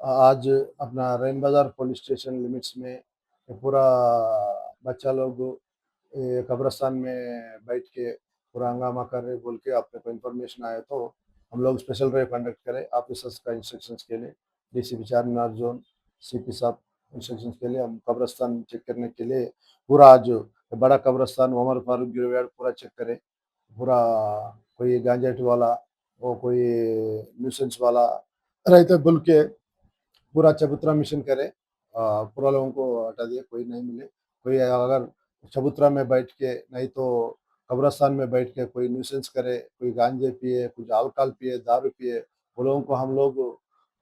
आज अपना रैन बाजार पुलिस स्टेशन लिमिट्स में ये पूरा बच्चा लोग ये कब्रिस्तान में बैठ के पूरा हंगामा कर रहे बोल के अपने को इन्फॉर्मेशन आया, तो हम लोग स्पेशल ड्राइव कंडक्ट करें ऑफिसर्स का इंस्ट्रक्शंस के लिए। डीसीपी चारमीनार जोन, सीपी साहब इंस्ट्रक्शंस के लिए हम कब्रिस्तान चेक करने के लिए पूरा आज बड़ा कब्रिस्तान उमर फारूक गिरवेड पूरा चेक करें। पूरा कोई गांजेट वाला, वो कोई न्यूसेंस वाला रहता बोल के पूरा चबूतरा मिशन करे, पूरा लोगों को हटा दिए, कोई नहीं मिले। कोई अगर चबूतरा में बैठ के नहीं तो कब्रिस्तान में बैठ के कोई न्यूसेंस करे, कोई गांजे पिए, कुछ अल्कोहल पिए, दारू पिए, वो लोगों को हम लोग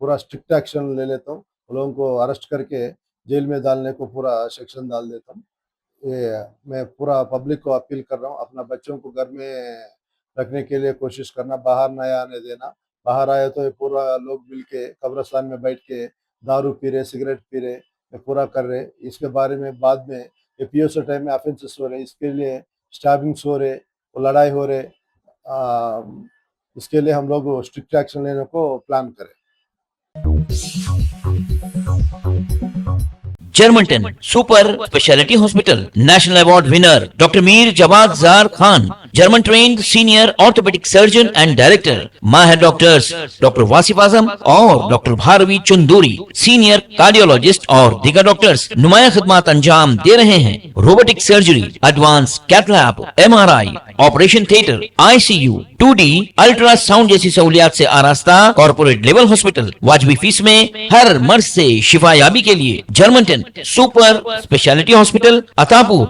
पूरा स्ट्रिक्ट एक्शन ले लेता हूँ। वो लोगों को अरेस्ट करके जेल में डालने को पूरा सेक्शन डाल देता हूँ। ये मैं पूरा पब्लिक को अपील कर रहा हूँ, अपना बच्चों को घर में रखने के लिए कोशिश करना, बाहर नहीं आने देना। बाहर आए तो ये पूरा लोग मिल के कब्रिस्तान में बैठ के दारू पी रहे, सिगरेट पी रहे, ये पूरा कर रहे। इसके बारे में बाद में ये पीओसी टाइम में ऑफेंसेस हो रहे, इसके लिए स्टैबिंग्स हो रहे, वो लड़ाई हो रहे। इसके लिए हम लोग स्ट्रिक्ट एक्शन लेने को प्लान करें। Germanten super speciality hospital, national award winner doctor Mir Jawad Zar Khan, German trained senior orthopaedic surgeon and director, माहिर डॉक्टर्स डॉक्टर वासिफ आजम और doctor Bharavi Chanduri, senior cardiologist और दीगर डॉक्टर्स नुमाया खिदमत अंजाम दे रहे हैं। Robotic surgery, advance cath lab, MRI, operation theatre, ICU, 2D ultrasound जैसी सहूलियात से आरास्ता कॉर्पोरेट लेवल हॉस्पिटल। वाजबी फीस में हर मर्ज से शिफायाबी के लिए Germanton super speciality hospital, Attapur,